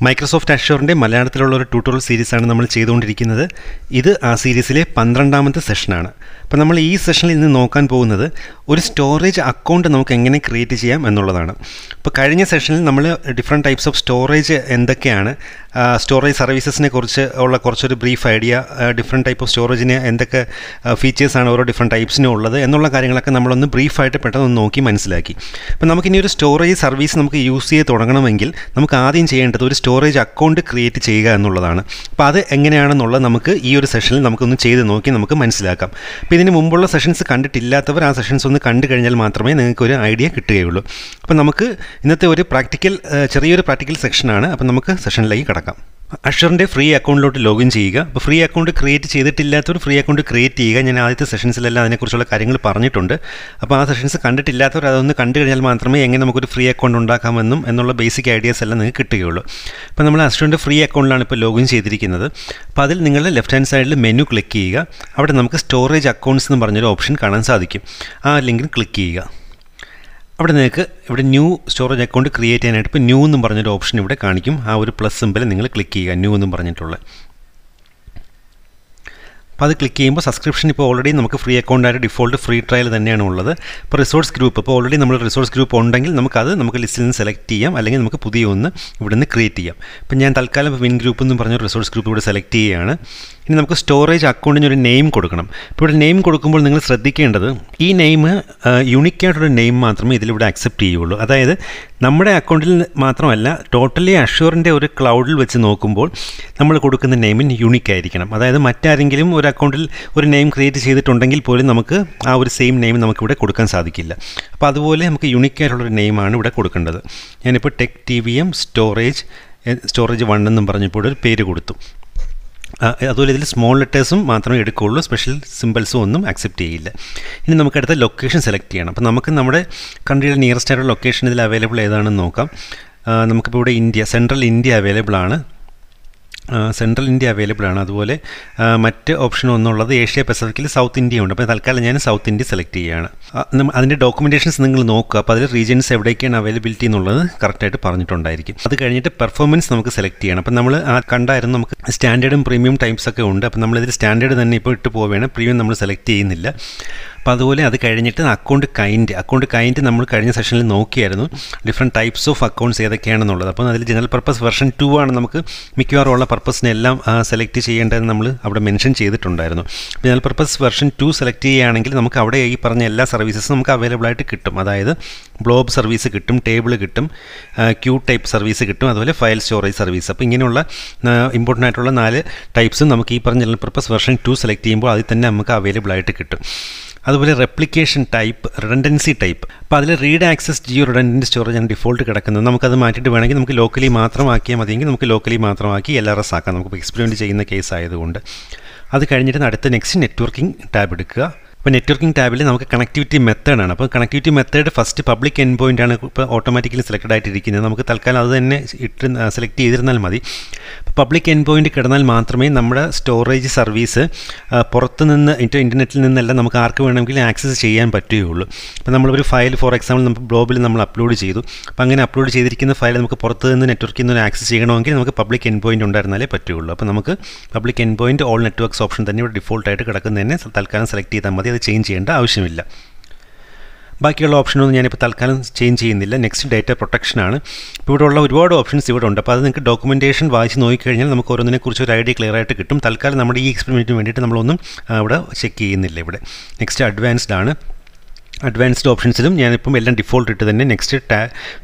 Microsoft അഷ്യൂറിൻ്റെ മലയാളത്തിലുള്ള ഒരു tutorial സീരീസാണ് നമ്മൾ ചെയ്തുകൊണ്ടിരിക്കുന്നത്. ഇത് ആ സീരീസിലെ 12ാമത്തെ സെഷനാണ്. അപ്പോൾ നമ്മൾ ഈ സെഷനിൽ ഇന്ന് നോക്കാൻ പോകുന്നത് ഒരു സ്റ്റോറേജ് അക്കൗണ്ട് നമുക്ക് എങ്ങനെ ക്രിയേറ്റ് ചെയ്യാം എന്നുള്ളതാണ്. അപ്പോൾ കഴിഞ്ഞ സെഷനിൽ നമ്മൾ ഡിഫറെൻറ്റ് ടൈപ്സ് ഓഫ് സ്റ്റോറേജ് എന്തൊക്കെയാണ്, സ്റ്റോറേജ് സർവീസസിനെ കുറിച്ച് ഉള്ള കുറച്ചൊരു brief idea, different type of സ്റ്റോറേജിന് എന്തൊക്കെ ഫീച്ചേഴ്സാണ് ഓരോ ഡിഫറെൻറ്റ് ടൈപ്സിനും ഉള്ളത് എന്നുള്ള കാര്യങ്ങളൊക്കെ നമ്മളൊന്ന് ബ്രീഫായിട്ട് പെട്ടെന്ന് നോക്കി മനസ്സിലാക്കി. അപ്പോൾ നമുക്കിനി ഒരു സ്റ്റോറേജ് സർവീസ് നമുക്ക് യൂസ് ചെയ്ത് തുടങ്ങണമെങ്കിൽ നമുക്ക് ആദ്യം ചെയ്യേണ്ടത് ഒരു സ്റ്റോറേജ് അക്കൗണ്ട് ക്രിയേറ്റ് ചെയ്യുക എന്നുള്ളതാണ്. അപ്പോൾ അത് എങ്ങനെയാണെന്നുള്ളത് നമുക്ക് ഈ ഒരു സെഷനിൽ നമുക്കൊന്ന് ചെയ്ത് നോക്കി നമുക്ക് മനസ്സിലാക്കാം. അപ്പോൾ ഇതിന് മുമ്പുള്ള സെഷൻസ് കണ്ടിട്ടില്ലാത്തവർ ആ സെഷൻസ് ഒന്ന് കണ്ടു കഴിഞ്ഞാൽ മാത്രമേ നിങ്ങൾക്കൊരു ഐഡിയ കിട്ടുകയുള്ളൂ. അപ്പോൾ നമുക്ക് ഇന്നത്തെ ഒരു ചെറിയൊരു പ്രാക്ടിക്കൽ സെക്ഷനാണ്. അപ്പോൾ നമുക്ക് സെഷനിലേക്ക് കടക്കാം. അഷ്യൂറിൻ്റെ ഫ്രീ അക്കൗണ്ടിലോട്ട് ലോഗിൻ ചെയ്യുക. അപ്പോൾ ഫ്രീ അക്കൗണ്ട് ക്രിയേറ്റ് ചെയ്തിട്ടില്ലാത്തവർ ഫ്രീ അക്കൗണ്ട് ക്രിയേറ്റ് ചെയ്യുക. ഞാൻ ആദ്യത്തെ സെഷൻസിലെല്ലാം അതിനെക്കുറിച്ചുള്ള കാര്യങ്ങൾ പറഞ്ഞിട്ടുണ്ട്. അപ്പോൾ ആ സെഷൻസ് കണ്ടിട്ടില്ലാത്തവർ അതൊന്ന് കണ്ടു കഴിഞ്ഞാൽ മാത്രമേ എങ്ങനെ നമുക്കൊരു ഫ്രീ അക്കൗണ്ട് ഉണ്ടാക്കാമെന്നും എന്നുള്ള ബേസിക് ഐഡിയാസ് എല്ലാം നിങ്ങൾക്ക് കിട്ടുകയുള്ളൂ. അപ്പോൾ നമ്മൾ അഷ്യൂറിൻ്റെ ഫ്രീ അക്കൗണ്ടിലാണ് ഇപ്പോൾ ലോഗിൻ ചെയ്തിരിക്കുന്നത്. അപ്പോൾ അതിൽ നിങ്ങൾ ലെഫ്റ്റ് ഹാൻഡ് സൈഡിൽ മെനു ക്ലിക്ക് ചെയ്യുക. അവിടെ നമുക്ക് സ്റ്റോറേജ് അക്കൗണ്ട്സ് എന്ന് പറഞ്ഞൊരു ഓപ്ഷൻ കാണാൻ സാധിക്കും. ആ ലിങ്കിൽ ക്ലിക്ക് ചെയ്യുക. അവിടെ നിങ്ങൾക്ക് ഇവിടെ ന്യൂ സ്റ്റോറേജ് അക്കൗണ്ട് ക്രിയേറ്റ് ചെയ്യാനായിട്ട് ഇപ്പോൾ ന്യൂ എന്നും പറഞ്ഞൊരു ഓപ്ഷൻ ഇവിടെ കാണിക്കും. ആ ഒരു പ്ലസ് സിമ്പിൾ നിങ്ങൾ ക്ലിക്ക് ചെയ്യുക, ന്യൂ എന്നും പറഞ്ഞിട്ടുള്ള. അപ്പോൾ അത് ക്ലിക്ക് ചെയ്യുമ്പോൾ സബ്സ്ക്രിപ്ഷൻ ഇപ്പോൾ ഓൾറെഡി നമുക്ക് ഫ്രീ അക്കൗണ്ടായിട്ട് ഡിഫോൾട്ട് ഫ്രീ ട്രയൽ തന്നെയാണ് ഉള്ളത്. ഇപ്പോൾ റിസോഴ്സ് ഗ്രൂപ്പ് ഇപ്പോൾ ഓൾറെഡി നമ്മൾ റിസോഴ്സ് ഗ്രൂപ്പ് ഉണ്ടെങ്കിൽ നമുക്ക് ലിസ്റ്റിൽ നിന്ന് സെലക്ട് ചെയ്യാം, അല്ലെങ്കിൽ നമുക്ക് പുതിയ ഒന്ന് ഇവിടെ നിന്ന് ക്രിയേറ്റ് ചെയ്യാം. ഇപ്പോൾ ഞാൻ തൽക്കാലം വിൻ ഗ്രൂപ്പ് എന്ന് പറഞ്ഞ റിസോഴ്സ് ഗ്രൂപ്പ് ഇവിടെ സെലക്ട് ചെയ്യുകയാണ്. ഇനി നമുക്ക് സ്റ്റോറേജ് അക്കൗണ്ടിന് ഒരു നെയിം കൊടുക്കണം. ഇപ്പോൾ ഇവിടെ നെയിം കൊടുക്കുമ്പോൾ നിങ്ങൾ ശ്രദ്ധിക്കേണ്ടത് ഈ നെയിം യൂണിക്കായിട്ടൊരു നെയിം മാത്രമേ ഇതിലിവിടെ അക്സെപ്റ്റ് ചെയ്യുള്ളൂ. അതായത് നമ്മുടെ അക്കൗണ്ടിൽ മാത്രമല്ല, ടോട്ടലി അഷ്യൂറിൻ്റെ ഒരു ക്ലൗഡിൽ വെച്ച് നോക്കുമ്പോൾ നമ്മൾ കൊടുക്കുന്ന നെയിമിന് യൂണിക് ആയിരിക്കണം. അതായത് മറ്റാരെങ്കിലും ഒരു അക്കൗണ്ടിൽ ഒരു നെയിം ക്രിയേറ്റ് ചെയ്തിട്ടുണ്ടെങ്കിൽ പോലും നമുക്ക് ആ ഒരു സെയിം നെയിം നമുക്കിവിടെ കൊടുക്കാൻ സാധിക്കില്ല. അപ്പോൾ അതുപോലെ നമുക്ക് യൂണിക്കായിട്ടുള്ളൊരു നെയിമാണ് ഇവിടെ കൊടുക്കേണ്ടത്. ഞാനിപ്പോൾ ടെക് TVM സ്റ്റോറേജ് 1 എന്നും പറഞ്ഞപ്പോൾ ഒരു പേര് കൊടുത്തു. അതുപോലെ ഇതിൽ സ്മോൾ ലെറ്റേഴ്സും മാത്രമേ എടുക്കുകയുള്ളൂ, സ്പെഷ്യൽ സിമ്പിൾസും ഒന്നും അക്സെപ്റ്റ് ചെയ്യില്ല. ഇനി നമുക്കടുത്ത ലൊക്കേഷൻ സെലക്ട് ചെയ്യണം. അപ്പോൾ നമുക്ക് നമ്മുടെ കൺട്രിയുടെ നിയറസ്റ്റ് ആയിട്ടുള്ള ലൊക്കേഷൻ ഇതിൽ അവൈലബിൾ ഏതാണെന്ന് നോക്കാം. നമുക്കിപ്പോൾ ഇവിടെ സെൻട്രൽ ഇന്ത്യ അവൈലബിൾ ആണ്. അതുപോലെ മറ്റ് ഓപ്ഷൻ ഒന്നുള്ളത് ഏഷ്യ പസഫിക്കിൽ സൗത്ത് ഇന്ത്യ ഉണ്ട്. അപ്പോൾ തൽക്കാലം ഞാൻ സൗത്ത് ഇന്ത്യ സെലക്ട് ചെയ്യുകയാണ്. അതിൻ്റെ ഡോക്യുമെൻറ്റേഷൻസ് നിങ്ങൾ നോക്കുക. അപ്പോൾ അതിൽ റീജിയൻസ് എവിടേക്കാണ് അവൈലബിലിറ്റി എന്നുള്ളത് കറക്റ്റായിട്ട് പറഞ്ഞിട്ടുണ്ടായിരിക്കും. അത് കഴിഞ്ഞിട്ട് പെർഫോമൻസ് നമുക്ക് സെലക്ട് ചെയ്യണം. അപ്പോൾ നമ്മൾ കണ്ടായിരുന്നു നമുക്ക് സ്റ്റാൻഡേർഡും പ്രീമിയം ടൈപ്സ് ഒക്കെ ഉണ്ട്. അപ്പോൾ നമ്മളിതിൽ സ്റ്റാൻഡേർഡ് തന്നെ ഇപ്പോൾ ഇട്ട് പോവുകയാണ്, പ്രീമിയം നമ്മൾ സെലക്ട് ചെയ്യുന്നില്ല. അപ്പോൾ അതുപോലെ അത് കഴിഞ്ഞിട്ട് അക്കൗണ്ട് കൈൻഡ് നമ്മൾ കഴിഞ്ഞ സെഷനിൽ നോക്കിയായിരുന്നു ഡിഫറെൻറ്റ് ടൈപ്സ് ഓഫ് അക്കൗണ്ട്സ് ഏതൊക്കെയാണെന്നുള്ളത്. അപ്പോൾ അതിൽ ജനറൽ പർപ്പസ് വെർഷൻ 2 ആണ് നമുക്ക് മിക്കവാറും ഉള്ള പർപ്പസിനെല്ലാം സെലക്ട് ചെയ്യേണ്ടതെന്ന് നമ്മൾ അവിടെ മെൻഷൻ ചെയ്തിട്ടുണ്ടായിരുന്നു. അപ്പോൾ ജനറൽ പർപ്പസ് വെർഷൻ 2 സെലക്ട് ചെയ്യുകയാണെങ്കിൽ നമുക്ക് അവിടെ ഈ പറഞ്ഞ എല്ലാ സർവീസസും നമുക്ക് അവൈലബിൾ ആയിട്ട് കിട്ടും. അതായത് ബ്ലോബ് സർവീസ് കിട്ടും, ടേബിൾ കിട്ടും, ക്യൂ ടൈപ്പ് സർവീസ് കിട്ടും, അതുപോലെ ഫയൽ സ്റ്റോറേജ് സർവീസ്. അപ്പോൾ ഇങ്ങനെയുള്ള ഇമ്പോർട്ടൻ്റ് ആയിട്ടുള്ള 4 ടൈപ്സും നമുക്ക് ഈ പറഞ്ഞ ജനറൽ പർപ്പസ് വെർഷൻ 2 സെലക്ട് ചെയ്യുമ്പോൾ അതിൽ തന്നെ നമുക്ക് അവൈലബിൾ ആയിട്ട് കിട്ടും. അതുപോലെ റെപ്ലിക്കേഷൻ ടൈപ്പ്, റിഡൻഡൻസി ടൈപ്പ്. അപ്പോൾ അതിൽ read access geo redundant storage ആണ് ഡിഫോൾട്ട് കിടക്കുന്നത്. നമുക്കത് മാറ്റിയിട്ട് വേണമെങ്കിൽ നമുക്ക് ലോക്കലി മാത്രമാക്കിയാൽ മതിയെങ്കിൽ നമുക്ക് ലോക്കലി മാത്രമാക്കി LRS ആക്കാം, നമുക്ക് എക്സ്പെരിമെൻറ്റ് ചെയ്യുന്ന കേസ് ആയതുകൊണ്ട്. അത് കഴിഞ്ഞിട്ട് അടുത്ത നെക്സ്റ്റ് നെറ്റ്വർക്കിംഗ് ടാബ് എടുക്കുക. അപ്പോൾ നെറ്റ്വർക്കിംഗ് ടാബിൽ നമുക്ക് കണക്ടിവിറ്റി മെത്തേഡാണ്. അപ്പോൾ connectivity method first public end point ആണ് ഇപ്പോൾ ഓട്ടോമാറ്റിക്കലി സെലക്ട് ആയിട്ടിരിക്കുന്നത്. നമുക്ക് തൽക്കാലം അത് തന്നെ സെലക്ട് ചെയ്തിരുന്നാൽ മതി. അപ്പോൾ പബ്ലിക് എൻഡ് പോയിൻ്റ് കിടന്നാൽ മാത്രമേ നമ്മുടെ സ്റ്റോറേജ് സർവീസ് പുറത്തുനിന്ന് ഇൻ്റർനെറ്റിൽ നിന്നെല്ലാം നമുക്ക് ആർക്ക് വേണമെങ്കിലും ആക്സസ് ചെയ്യാൻ പറ്റുകയുള്ളൂ. അപ്പോൾ നമ്മളൊരു ഫയൽ ഫോർ എക്സാമ്പിൾ നമുക്ക് ബ്ലോബിൽ നമ്മൾ അപ്ലോഡ് ചെയ്തു. അപ്പോൾ അങ്ങനെ അപ്ലോഡ് ചെയ്തിരിക്കുന്ന ഫയൽ നമുക്ക് പുറത്ത് നിന്ന് നെറ്റ്വർക്കിൽ നിന്ന് ആക്സസ് ചെയ്യണമെങ്കിൽ നമുക്ക് പബ്ലിക് എൻഡ് പോയിൻ്റ് ഉണ്ടായിരുന്നാലേ പറ്റുകയുള്ളൂ. അപ്പോൾ നമുക്ക് public end point all networks option തന്നെ ഇവിടെ ഡിഫോൾട്ടായിട്ട് കിടക്കുന്നതന്നെ തൽക്കാലം സെലക്ട് ചെയ്താൽ മതി. അത് ചേഞ്ച് ചെയ്യേണ്ട ആവശ്യമില്ല. ബാക്കിയുള്ള ഓപ്ഷനൊന്നും ഞാനിപ്പോൾ തൽക്കാലം ചേഞ്ച് ചെയ്യുന്നില്ല. നെക്സ്റ്റ് ഡേറ്റ പ്രൊട്ടക്ഷനാണ്. ഇപ്പോൾ ഇവിടെ ഉള്ള ഒരുപാട് ഓപ്ഷൻസ് ഇവിടെ ഉണ്ട്. അപ്പോൾ അത് നിങ്ങൾക്ക് ഡോക്യുമെൻറ്റേഷൻ വായിച്ച് നോക്കിക്കഴിഞ്ഞാൽ നമുക്ക് ഓരോന്നിനെക്കുറിച്ച് ഒരു ഐഡിയ ക്ലിയർ ആയിട്ട് കിട്ടും. തൽക്കാലം നമ്മുടെ ഈ എക്സ്പെരിമെൻറ്റിന് വേണ്ടിയിട്ട് നമ്മളൊന്നും ഇവിടെ ചെക്ക് ചെയ്യുന്നില്ല. ഇവിടെ നെക്സ്റ്റ് അഡ്വാൻസ്ഡ് ആണ്. അഡ്വാൻസ്ഡ് ഓപ്ഷൻസിലും ഞാനിപ്പം എല്ലാം ഡിഫോൾട്ട് ഇട്ട് തന്നെ നെക്സ്റ്റ്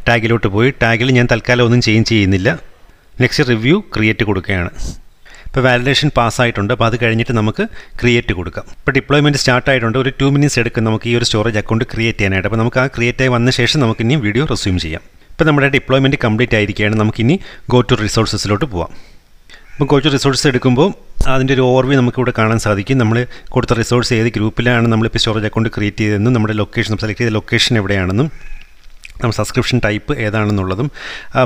ടാഗിലോട്ട് പോയി. ടാഗിൽ ഞാൻ തൽക്കാലം ഒന്നും ചേഞ്ച് ചെയ്യുന്നില്ല. നെക്സ്റ്റ് റിവ്യൂ ക്രിയേറ്റ് കൊടുക്കുകയാണ്. ഇപ്പോൾ വാലിഡേഷൻ പാസ്സായിട്ടുണ്ട്. അപ്പോൾ അത് കഴിഞ്ഞിട്ട് നമുക്ക് ക്രിയേറ്റ് കൊടുക്കാം. ഇപ്പോൾ ഡിപ്ലോയ്മെൻറ്റ് സ്റ്റാർട്ടായിട്ടുണ്ട്. ഒരു 2 മിനിറ്റ്സ് എടുക്കും നമുക്ക് ഈ ഒരു സ്റ്റോറേജ് അക്കൗണ്ട് ക്രിയേറ്റ് ചെയ്യാനായിട്ട്. അപ്പോൾ നമുക്ക് ആ ക്രിയേറ്റ് ആയി വന്ന ശേഷം നമുക്കിനി വീഡിയോ റെസ്യൂം ചെയ്യാം. ഇപ്പോൾ നമ്മുടെ ഡിപ്ലോയ്മെൻറ്റ് കംപ്ലീറ്റ് ആയിരിക്കുകയാണ്. നമുക്കിനി ഗോ ടു റിസോഴ്സസിലോട്ട് പോവാം. അപ്പോൾ ഗോ ടു റിസോഴ്സസ് എടുക്കുമ്പോൾ അതിൻ്റെ ഒരു ഓവർവ്യൂ നമുക്കിവിടെ കാണാൻ സാധിക്കും. നമ്മൾ കൊടുത്ത റിസോഴ്സ് ഏത് ഗ്രൂപ്പിലാണ് നമ്മളിപ്പോൾ സ്റ്റോറേജ് അക്കൗണ്ട് ക്രിയേറ്റ് ചെയ്തതെന്നും നമ്മുടെ ലൊക്കേഷൻ സെലക്ട് ചെയ്ത ലൊക്കേഷൻ എവിടെയാണെന്നും നമ്മൾ സബ്സ്ക്രിപ്ഷൻ ടൈപ്പ് ഏതാണെന്നുള്ളതും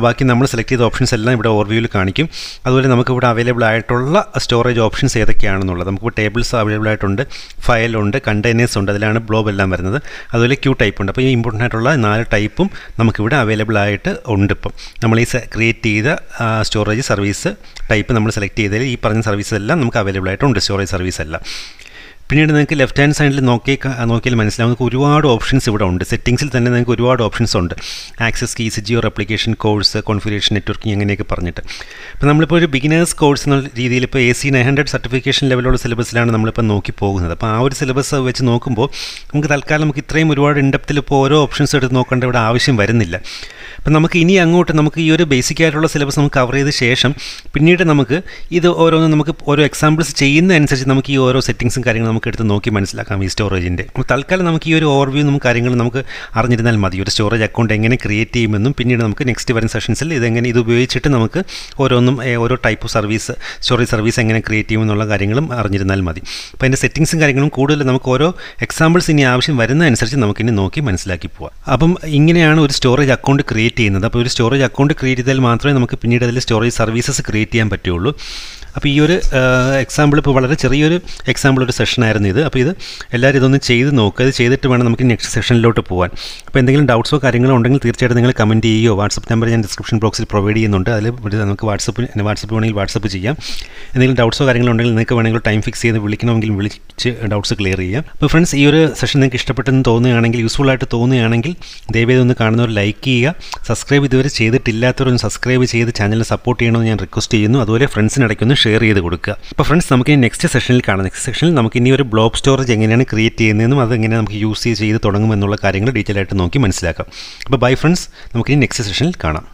ബാക്കി നമ്മൾ സെലക്ട് ചെയ്ത ഓപ്ഷൻസ് എല്ലാം ഇവിടെ ഓവർവ്യൂവിൽ കാണിക്കും. അതുപോലെ നമുക്കിവിടെ അവൈലബിൾ ആയിട്ടുള്ള സ്റ്റോറേജ് ഓപ്ഷൻസ് ഏതൊക്കെയാണെന്നുള്ളത് നമുക്കിപ്പോൾ ടേബിൾസ് അവൈലബിൾ ആയിട്ടുണ്ട്, ഫയലുണ്ട്, കണ്ടെയ്നേഴ്സ് ഉണ്ട്, അതിലാണ് ബ്ലോബ് എല്ലാം വരുന്നത്. അതുപോലെ ക്യൂ ടൈപ്പ് ഉണ്ട്. അപ്പോൾ ഈ ഇമ്പോർട്ടൻ്റ് ആയിട്ടുള്ള 4 ടൈപ്പും നമുക്കിവിടെ അവൈലബിൾ ആയിട്ട് ഉണ്ട്. ഇപ്പം നമ്മൾ ഈ ക്രിയേറ്റ് ചെയ്ത സ്റ്റോറേജ് സർവീസ് ടൈപ്പ് നമ്മൾ സെലക്ട് ചെയ്തതിൽ ഈ പറഞ്ഞ സർവീസ് എല്ലാം നമുക്ക് അവൈലബിൾ ആയിട്ടുണ്ട്, സ്റ്റോറേജ് സർവീസ് എല്ലാം. പിന്നീട് നിങ്ങൾക്ക് ലെഫ്റ്റ് ഹാൻഡ് സൈഡിൽ നോക്കിയാൽ മനസ്സിലാവും നിങ്ങൾക്ക് ഒരുപാട് ഓപ്ഷൻസ് ഇവിടെ ഉണ്ട്. സെറ്റിംഗ്സിൽ തന്നെ നിങ്ങൾക്ക് ഒരുപാട് ഓപ്ഷൻസ് ഉണ്ട്. Access keys, geo replication, course, configuration, networking അങ്ങനെയൊക്കെ പറഞ്ഞിട്ട്. അപ്പോൾ നമ്മളിപ്പോൾ ഒരു ബിഗിനേഴ്സ് കോഴ്സ് എന്നുള്ള രീതിയിൽ ഇപ്പോൾ AC 900 സർട്ടിഫിക്കേഷൻ ലെവലുള്ള സിലബസിലാണ് നമ്മളിപ്പോൾ നോക്കി പോകുന്നത്. അപ്പോൾ ആ ഒരു സിലബസ് വെച്ച് നോക്കുമ്പോൾ നമുക്ക് തൽക്കാലം നമുക്ക് ഇത്രയും ഒരുപാട് ഇൻഡെപ്തിൽ ഇപ്പോൾ ഓരോ ഓപ്ഷൻസ് എടുത്ത് നോക്കേണ്ട ഇവിടെ ആവശ്യം വരുന്നില്ല. അപ്പം നമുക്ക് ഇനി അങ്ങോട്ട് നമുക്ക് ഈ ഒരു ബേസിക് ആയിട്ടുള്ള സിലബസ് നമുക്ക് കവർ ചെയ്ത ശേഷം പിന്നീട് നമുക്ക് ഇത് ഓരോന്നും നമുക്ക് ഓരോ എക്സാമ്പിൾസ് ചെയ്യുന്നതനുസരിച്ച് നമുക്ക് ഈ ഓരോ സെറ്റിംഗ്സും കാര്യങ്ങളും നമുക്ക് എടുത്ത് നോക്കി മനസ്സിലാക്കാം ഈ സ്റ്റോറേജിൻ്റെ. അപ്പോൾ തൽക്കാലം നമുക്ക് ഈ ഒരു ഓവർവ്യൂ കാര്യങ്ങൾ നമുക്ക് അറിഞ്ഞിരുന്നാൽ മതി. ഒരു സ്റ്റോറേജ് അക്കൗണ്ട് എങ്ങനെ ക്രിയേറ്റ് ചെയ്യുമെന്നും പിന്നീട് നമുക്ക് നെക്സ്റ്റ് വരുന്ന സെഷൻസിൽ ഇത് ഉപയോഗിച്ചിട്ട് നമുക്ക് ഓരോ type of service, storage service എങ്ങനെ ക്രിയേറ്റ് ചെയ്യുമെന്നുള്ള കാര്യങ്ങളും അറിഞ്ഞിരുന്നാൽ മതി. അപ്പോൾ അതിൻ്റെ സെറ്റിംഗ്സും കാര്യങ്ങളും കൂടുതൽ നമുക്ക് ഓരോ എക്സാമ്പിൾസ് ഇനി ആവശ്യം വരുന്നതനുസരിച്ച് നമുക്കിനി നോക്കി മനസ്സിലാക്കി പോകാം. അപ്പം ഇങ്ങനെയാണ് ഒരു സ്റ്റോറേജ് അക്കൗണ്ട് ക്രിയേറ്റ് ചെയ്യുന്നത്. അപ്പോൾ ഒരു സ്റ്റോറേജ് അക്കൗണ്ട് ക്രിയേറ്റ് ചെയ്താൽ മാത്രമേ നമുക്ക് പിന്നീട് അതിൽ സ്റ്റോറേജ് സർവീസസ് ക്രിയേറ്റ് ചെയ്യാൻ പറ്റുള്ളൂ. അപ്പോൾ ഈ ഒരു എക്സാമ്പിൾ ഇപ്പോൾ വളരെ ചെറിയൊരു എക്സാമ്പിൾ ഒരു സെഷനായിരുന്നു ഇത്. അപ്പോൾ ഇത് എല്ലാവരും ഇതൊന്ന് ചെയ്ത് നോക്കുക. ഇത് ചെയ്തിട്ട് വേണം നമുക്ക് നെക്സ്റ്റ് സെഷനിലോട്ട് പോകാൻ. അപ്പോൾ എന്തെങ്കിലും ഡൗട്ട്സോ കാര്യങ്ങളോ ഉണ്ടെങ്കിൽ തീർച്ചയായിട്ടും നിങ്ങൾ കമൻറ്റ് ചെയ്യുകയോ വാട്സപ്പ് നമ്പർ ഞാൻ ഡിസ്ക്രിപ്ഷൻ ബോക്സിൽ പ്രൊവൈഡ് ചെയ്യുന്നുണ്ട്. അതിൽ നമുക്ക് വാട്സപ്പ് വേണമെങ്കിൽ വാട്സപ്പ് ചെയ്യാം. എന്തെങ്കിലും ഡൗട്ട്സോ കാര്യങ്ങളോ ഉണ്ടെങ്കിൽ നിങ്ങൾക്ക് വേണമെങ്കിൽ ടൈം ഫിക്സ് ചെയ്ത് വിളിക്കണമെങ്കിൽ വിളിച്ച് ഡൗട്ട്സ് ക്ലിയർ ചെയ്യാം. അപ്പോൾ ഫ്രണ്ട്സ്, ഈ ഒരു സെഷൻ നിങ്ങൾക്ക് ഇഷ്ടപ്പെട്ടെന്ന് തോന്നുകയാണെങ്കിൽ, യൂസ്ഫുൾ ആയിട്ട് തോന്നുകയാണെങ്കിൽ ദയവേദി ഒന്ന് കാണുന്നവർ ലൈക്ക് ചെയ്യുക. സബ്സ്ക്രൈബ് ഇതുവരെ ചെയ്തിട്ടില്ലാത്തവരൊന്ന് സബ്സ്ക്രൈബ് ചെയ്ത് ചാനൽ സപ്പോർട്ട് ചെയ്യണമെന്ന് ഞാൻ റിക്വസ്റ്റ് ചെയ്യുന്നു. അതുപോലെ ഫ്രണ്ട്സിനിടയ്ക്കൊന്ന് ഷെയർ ചെയ്ത് കൊടുക്കുക. അപ്പോൾ ഫ്രണ്ട്സ്, നമുക്ക് നെക്സ്റ്റ് സെഷനിൽ കാണാം. നെക്സ്റ്റ് സെഷനിൽ നമുക്ക് ഇനി ഒരു ബ്ലോബ് സ്റ്റോറേജ് എങ്ങനെയാണ് ക്രിയേറ്റ് ചെയ്യുന്നതെന്നും അതെങ്ങനെ നമുക്ക് യൂസ് ചെയ്ത് തുടങ്ങുമെന്നുള്ള കാര്യങ്ങൾ ഡീറ്റെയിൽ ആയിട്ട് നോക്കി മനസ്സിലാക്കാം. അപ്പോൾ ബൈ ഫ്രണ്ട്സ്, നമുക്കിനി നെക്സ്റ്റ് സെഷനിൽ കാണാം.